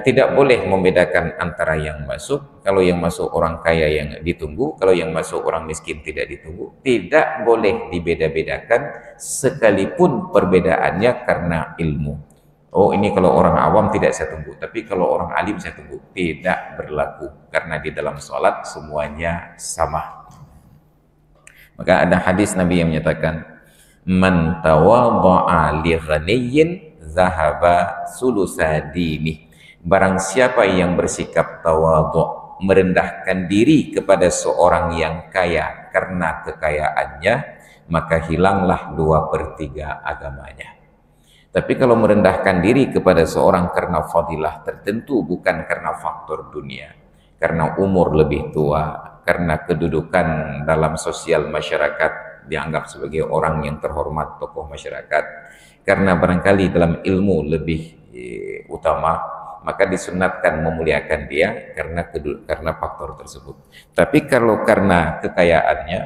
tidak boleh membedakan antara yang masuk. Kalau yang masuk orang kaya yang ditunggu, kalau yang masuk orang miskin tidak ditunggu. Tidak boleh dibeda-bedakan sekalipun perbedaannya karena ilmu. Oh, ini kalau orang awam tidak saya tunggu, tapi kalau orang alim saya tunggu. Tidak berlaku, karena di dalam sholat semuanya sama. Maka ada hadis Nabi yang menyatakan, man tawadha'a li ghaniyyin zahaba sulusa dinih. Barang siapa yang bersikap tawadhu', merendahkan diri kepada seorang yang kaya karena kekayaannya, maka hilanglah 2/3 agamanya. Tapi kalau merendahkan diri kepada seorang karena fadilah tertentu, bukan karena faktor dunia, karena umur lebih tua, karena kedudukan dalam sosial masyarakat dianggap sebagai orang yang terhormat, tokoh masyarakat, karena barangkali dalam ilmu lebih utama, maka disunatkan memuliakan dia karena faktor tersebut. Tapi kalau karena kekayaannya,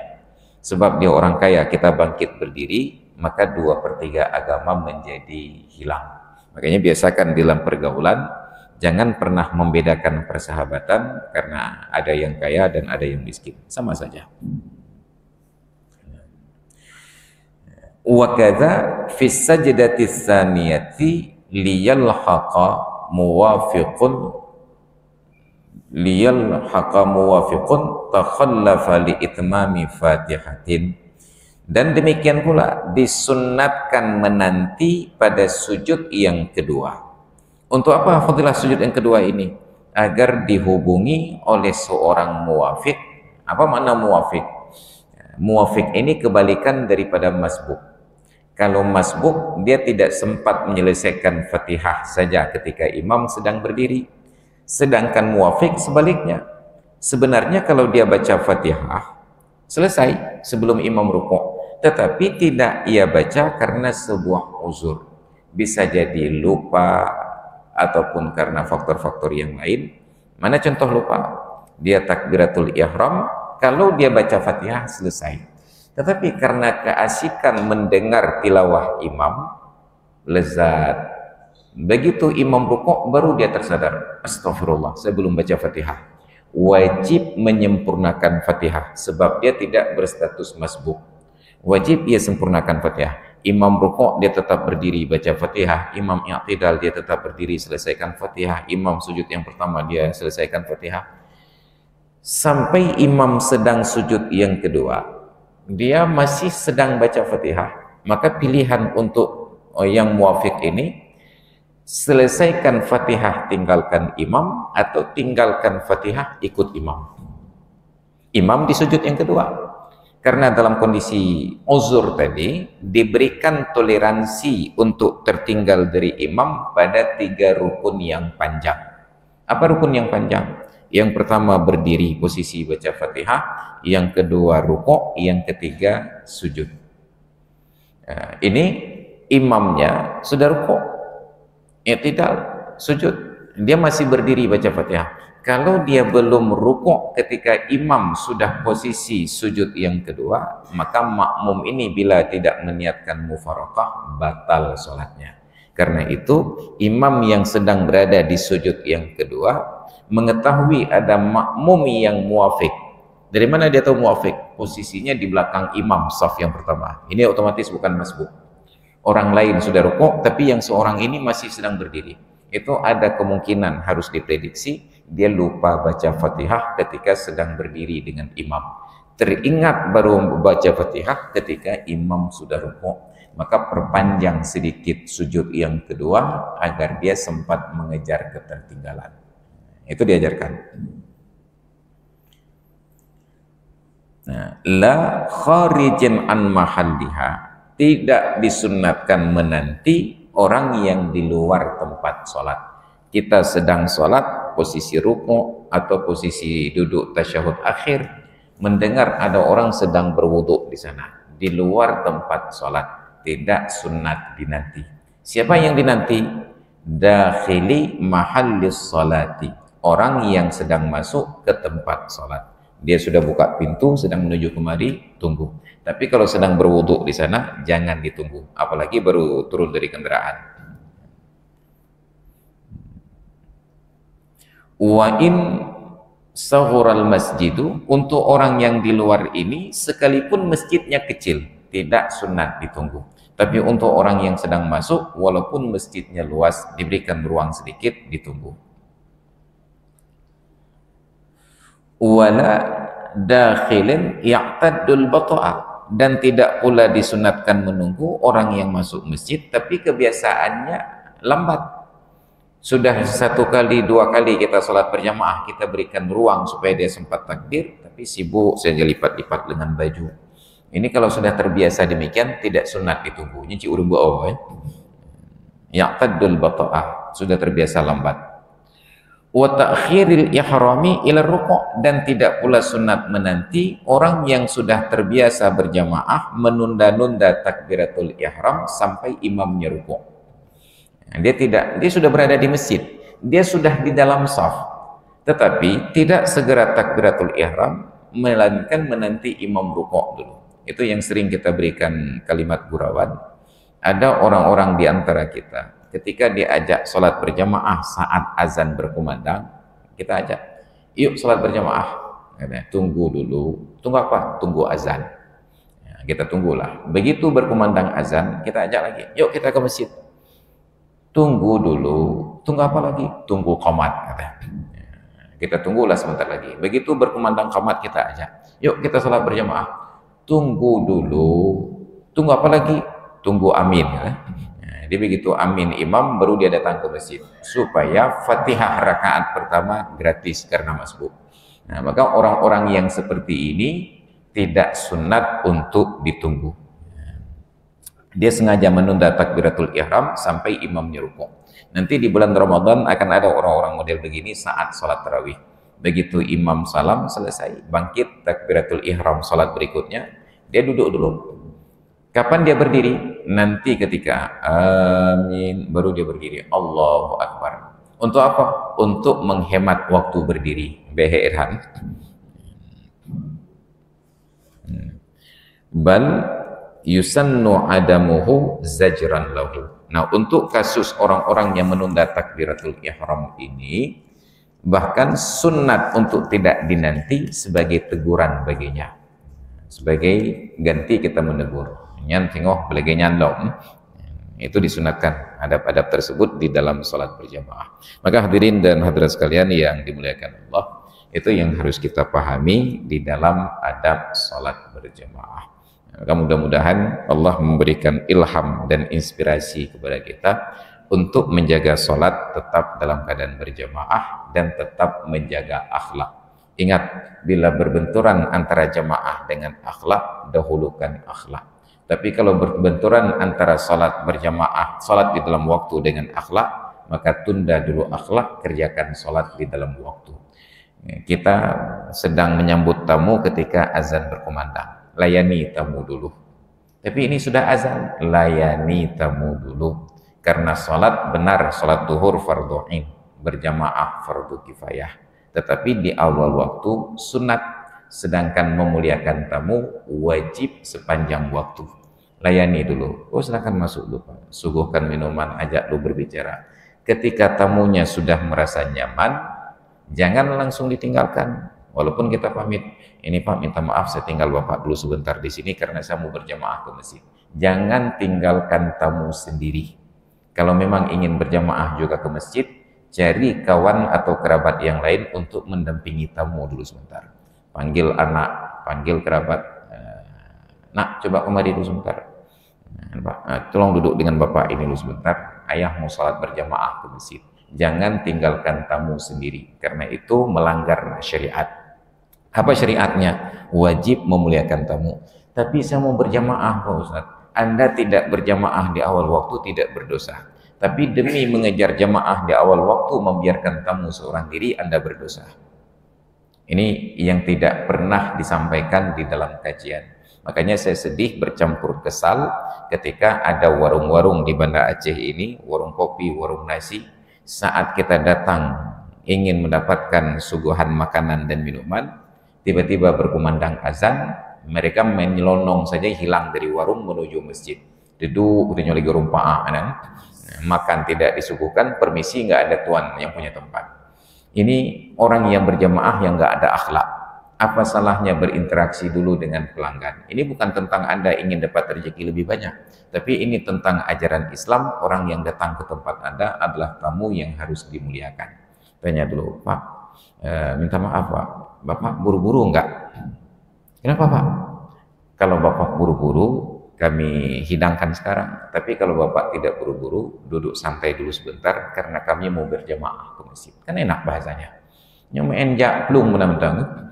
sebab dia orang kaya kita bangkit berdiri, maka 2/3 agama menjadi hilang. Makanya biasakan dalam pergaulan jangan pernah membedakan persahabatan karena ada yang kaya dan ada yang miskin, sama saja. Wa kadza fi sajdati tsaniyati liyalhaqa muwafiqun takhallafa li itmami fatihatin. Dan demikian pula disunnatkan menanti pada sujud yang kedua. Untuk apa fadilah sujud yang kedua ini? Agar dihubungi oleh seorang muwafiq. Apa makna muwafiq? Muwafiq ini kebalikan daripada masbuk. Kalau masbuk, dia tidak sempat menyelesaikan Fatihah saja ketika imam sedang berdiri. Sedangkan muwafiq sebaliknya. Sebenarnya kalau dia baca Fatihah, selesai sebelum imam rukuk. Tetapi tidak ia baca karena sebuah uzur. Bisa jadi lupa ataupun karena faktor-faktor yang lain. Mana contoh lupa? Dia takbiratul ihram, kalau dia baca Fatihah selesai. Tetapi karena keasikan mendengar tilawah imam, lezat. Begitu imam rukuk baru dia tersadar, astagfirullah, saya belum baca Fatihah. Wajib menyempurnakan Fatihah sebab dia tidak berstatus masbuk. Wajib ia sempurnakan Fatihah. Imam rukuk dia tetap berdiri baca Fatihah, imam i'tidal dia tetap berdiri selesaikan Fatihah, imam sujud yang pertama dia selesaikan Fatihah. Sampai imam sedang sujud yang kedua, dia masih sedang baca Fatihah, maka pilihan untuk yang muafik ini, selesaikan Fatihah tinggalkan imam, atau tinggalkan Fatihah ikut imam. Imam di sujud yang kedua. Karena dalam kondisi uzur tadi, diberikan toleransi untuk tertinggal dari imam pada 3 rukun yang panjang. Apa rukun yang panjang? Yang pertama berdiri posisi baca Fatihah, yang kedua rukuk, yang ketiga sujud. Nah, ini imamnya sudah rukuk, i'tidal, sujud, dia masih berdiri baca Fatihah. Kalau dia belum rukuk ketika imam sudah posisi sujud yang kedua, maka makmum ini bila tidak meniatkan mufaraqah, batal sholatnya. Karena itu imam yang sedang berada di sujud yang kedua mengetahui ada makmum yang muafik. Dari mana dia tahu muafik? Posisinya di belakang imam saf yang pertama. Ini otomatis bukan masbuk. Orang lain sudah rukuk, tapi yang seorang ini masih sedang berdiri. Itu ada kemungkinan harus diprediksi dia lupa baca Fatihah ketika sedang berdiri dengan imam. Teringat baru baca Fatihah ketika imam sudah rukuk, maka perpanjang sedikit sujud yang kedua agar dia sempat mengejar ketertinggalan. Itu diajarkan. Nah, la kharijan an mahalliha, tidak disunatkan menanti orang yang di luar tempat sholat. Kita sedang sholat, posisi ruku atau posisi duduk tasyahud akhir, mendengar ada orang sedang berwudu di sana, di luar tempat sholat, tidak sunat dinanti. Siapa yang dinanti? Dakhili mahallis sholati, orang yang sedang masuk ke tempat sholat. Dia sudah buka pintu, sedang menuju kemari, tunggu. Tapi kalau sedang berwudu di sana, jangan ditunggu. Apalagi baru turun dari kendaraan. Wa in saghural masjidu, untuk orang yang di luar ini, sekalipun masjidnya kecil, tidak sunat ditunggu. Tapi untuk orang yang sedang masuk, walaupun masjidnya luas, diberikan ruang sedikit, ditunggu. Wala dakhilin ya'taddul bata'a, dan tidak pula disunatkan menunggu orang yang masuk masjid tapi kebiasaannya lambat. Sudah 1 kali 2 kali kita sholat berjamaah, kita berikan ruang supaya dia sempat takbir, tapi sibuk saja lipat-lipat dengan baju. Ini kalau sudah terbiasa demikian, tidak sunat ditunggu. Ini urung bu'aw, ya'taddul bata'ah, sudah terbiasa lambat. Wa ta'khiril ihrami ila ruku', dan tidak pula sunat menanti orang yang sudah terbiasa berjamaah menunda-nunda takbiratul ihram sampai imamnya ruku'. Dia sudah berada di masjid, dia sudah di dalam shaf, tetapi tidak segera takbiratul ihram, melainkan menanti imam ruku' dulu. Itu yang sering kita berikan kalimat gurauan. Ada orang-orang di antara kita, ketika diajak sholat berjamaah saat azan berkumandang, kita ajak, yuk sholat berjamaah. Tunggu dulu. Tunggu apa? Tunggu azan. Ya, kita tunggulah. Begitu berkumandang azan, kita ajak lagi, yuk kita ke masjid. Tunggu dulu. Tunggu apa lagi? Tunggu qomat. Kita tunggulah sebentar lagi. Begitu berkumandang qomat, kita ajak, yuk kita sholat berjamaah. Tunggu dulu. Tunggu apa lagi? Tunggu amin. Jadi begitu amin imam, baru dia datang ke masjid, supaya Fatihah rakaat pertama gratis karena masbuk. Nah, maka orang-orang yang seperti ini tidak sunat untuk ditunggu. Dia sengaja menunda takbiratul ihram sampai imamnya rukuk. Nanti di bulan Ramadan akan ada orang-orang model begini saat sholat tarawih. Begitu imam salam selesai, bangkit takbiratul ihram sholat berikutnya, dia duduk dulu. Kapan dia berdiri? Nanti ketika amin, baru dia berdiri. Allahu Akbar. Untuk apa? Untuk menghemat waktu berdiri. bal yusannu adamuhu zajran lahu. Nah, untuk kasus orang-orang yang menunda takbiratul ihram ini, bahkan sunat untuk tidak dinanti sebagai teguran baginya, sebagai ganti kita menegur. Nyan tengok belage nyandom, itu disunatkan adab-adab tersebut di dalam sholat berjamaah. Maka hadirin dan hadirat sekalian yang dimuliakan Allah, itu yang harus kita pahami di dalam adab sholat berjamaah. Maka mudah-mudahan Allah memberikan ilham dan inspirasi kepada kita untuk menjaga sholat tetap dalam keadaan berjamaah dan tetap menjaga akhlak. Ingat, bila berbenturan antara jamaah dengan akhlak, dahulukan akhlak. Tapi kalau berbenturan antara sholat berjamaah, sholat di dalam waktu dengan akhlak, maka tunda dulu akhlak, kerjakan sholat di dalam waktu. Kita sedang menyambut tamu ketika azan berkumandang, layani tamu dulu. Tapi ini sudah azan, layani tamu dulu. Karena sholat benar, sholat duhur fardhu ain, berjamaah fardu kifayah. Tetapi di awal waktu sunat, sedangkan memuliakan tamu wajib sepanjang waktu. Layani dulu. Oh, silakan masuk dulu, Pak. Suguhkan minuman, ajak lu berbicara. Ketika tamunya sudah merasa nyaman, jangan langsung ditinggalkan. Walaupun kita pamit, ini Pak minta maaf saya tinggal Bapak dulu sebentar di sini karena saya mau berjamaah ke masjid. Jangan tinggalkan tamu sendiri. Kalau memang ingin berjamaah juga ke masjid, cari kawan atau kerabat yang lain untuk mendampingi tamu dulu sebentar. Panggil anak, panggil kerabat. Nak, coba kemari dulu sebentar. Tolong duduk dengan Bapak ini dulu sebentar. Ayah mau salat berjamaah ke masjid. Jangan tinggalkan tamu sendiri, karena itu melanggar syariat. Apa syariatnya? Wajib memuliakan tamu. Tapi saya mau berjamaah Pak Ustaz. Anda tidak berjamaah di awal waktu tidak berdosa. Tapi demi mengejar jamaah di awal waktu, membiarkan tamu seorang diri, Anda berdosa. Ini yang tidak pernah disampaikan di dalam kajian. Makanya saya sedih bercampur kesal ketika ada warung-warung di Banda Aceh ini, warung kopi, warung nasi, saat kita datang ingin mendapatkan suguhan makanan dan minuman, tiba-tiba berkumandang azan, mereka menyelonong saja hilang dari warung menuju masjid. Duduk, udah lagi rumpah, makan tidak disuguhkan, permisi, nggak ada tuan yang punya tempat. Ini orang yang berjamaah yang nggak ada akhlak. Apa salahnya berinteraksi dulu dengan pelanggan? Ini bukan tentang Anda ingin dapat rezeki lebih banyak, tapi ini tentang ajaran Islam. Orang yang datang ke tempat Anda adalah tamu yang harus dimuliakan. Tanya dulu, Pak, minta maaf Pak, Bapak buru-buru enggak? Kenapa Pak? Kalau Bapak buru-buru, kami hidangkan sekarang. Tapi kalau Bapak tidak buru-buru, duduk santai dulu sebentar, karena kami mau berjamaah ke masjid. Kan enak bahasanya. Nyomain jaklung menang-menang.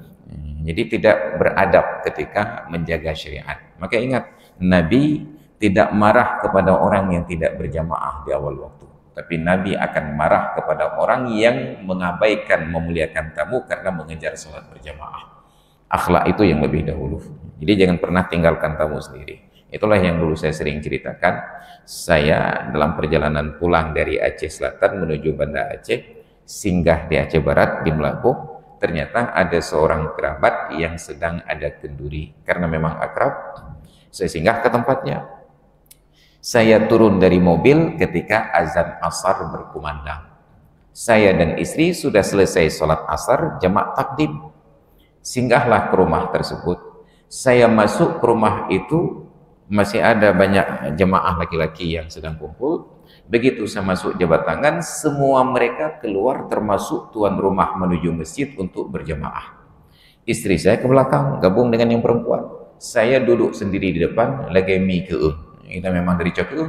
Jadi tidak beradab ketika menjaga syariat. Maka ingat, Nabi tidak marah kepada orang yang tidak berjamaah di awal waktu. Tapi Nabi akan marah kepada orang yang mengabaikan memuliakan tamu karena mengejar sholat berjamaah. Akhlak itu yang lebih dahulu. Jadi jangan pernah tinggalkan tamu sendiri. Itulah yang dulu saya sering ceritakan. Saya dalam perjalanan pulang dari Aceh Selatan menuju Banda Aceh, singgah di Aceh Barat, di Melabuh. Ternyata ada seorang kerabat yang sedang ada kenduri. Karena memang akrab, saya singgah ke tempatnya. Saya turun dari mobil ketika azan asar berkumandang. Saya dan istri sudah selesai sholat asar, jamak takdim. Singgahlah ke rumah tersebut. Saya masuk ke rumah itu, masih ada banyak jemaah laki-laki yang sedang kumpul. Begitu saya masuk jabat tangan, semua mereka keluar termasuk tuan rumah menuju masjid untuk berjamaah. Istri saya ke belakang, gabung dengan yang perempuan. Saya duduk sendiri di depan, lagi mikir. Kita memang dari Cokil,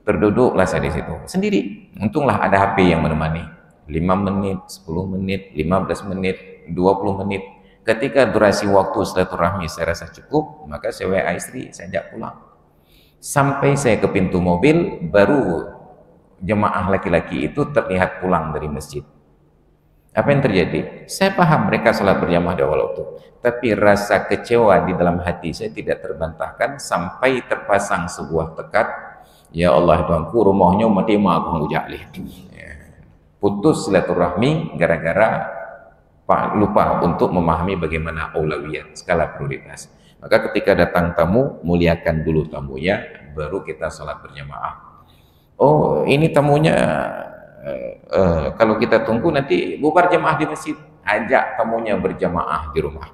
terduduklah saya di situ sendiri. Untunglah ada HP yang menemani. 5 menit, 10 menit, 15 menit, 20 menit. Ketika durasi waktu silaturahmi saya rasa cukup, maka saya WA istri, saya ajak pulang. Sampai saya ke pintu mobil, baru jemaah laki-laki itu terlihat pulang dari masjid. Apa yang terjadi? Saya paham mereka sholat berjamaah di awal waktu, tapi rasa kecewa di dalam hati saya tidak terbantahkan sampai terpasang sebuah tekad, ya Allah Tuhanku, rumahnya mati aku ngujali. Putus silaturahmi gara-gara lupa untuk memahami bagaimana aulawiyat, skala prioritas. Maka ketika datang tamu, muliakan dulu tamunya, baru kita sholat berjamaah. Oh, ini tamunya, kalau kita tunggu nanti bubar jamaah di masjid, ajak tamunya berjamaah di rumah.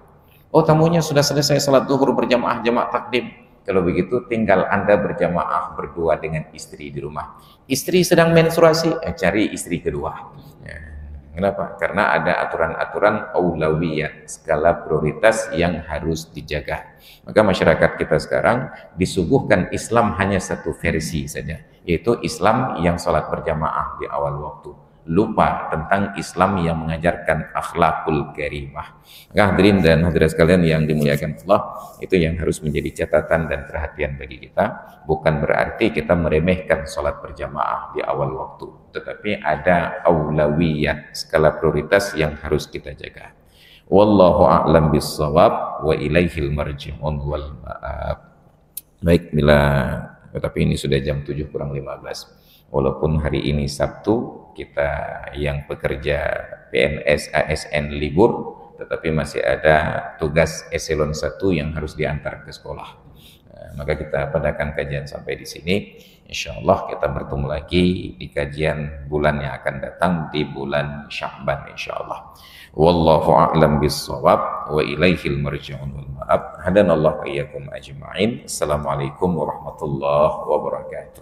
Oh, tamunya sudah selesai sholat zuhur berjamaah, jamaah takdim. Kalau begitu tinggal Anda berjamaah berdua dengan istri di rumah. Istri sedang menstruasi, cari istri kedua. Ya. Kenapa? Karena ada aturan-aturan aulawiyat, skala prioritas yang harus dijaga. Maka masyarakat kita sekarang disuguhkan Islam hanya satu versi saja, yaitu Islam yang sholat berjamaah di awal waktu. Lupa tentang Islam yang mengajarkan akhlakul karimah. Maka hadirin dan hadirat sekalian yang dimuliakan Allah, itu yang harus menjadi catatan dan perhatian bagi kita. Bukan berarti kita meremehkan sholat berjamaah di awal waktu, tetapi ada aulawiyat, skala prioritas yang harus kita jaga. Wallahu a'lam bis-shawab wa ilaihil marji'un wal ma'ab. Baik, tapi ini sudah jam 7 kurang 15. Walaupun hari ini Sabtu, kita yang pekerja PNS ASN libur, tetapi masih ada tugas eselon 1 yang harus diantar ke sekolah. Maka kita padakan kajian sampai di sini. Insya Allah kita bertemu lagi di kajian bulan yang akan datang di bulan Sya'ban insya Allah. Wallahu a'lam bis-shawab wa ilaihil marji'un wal ma'ab. Hadanallahu wa iyyakum ajma'in. Assalamualaikum warahmatullahi wabarakatuh.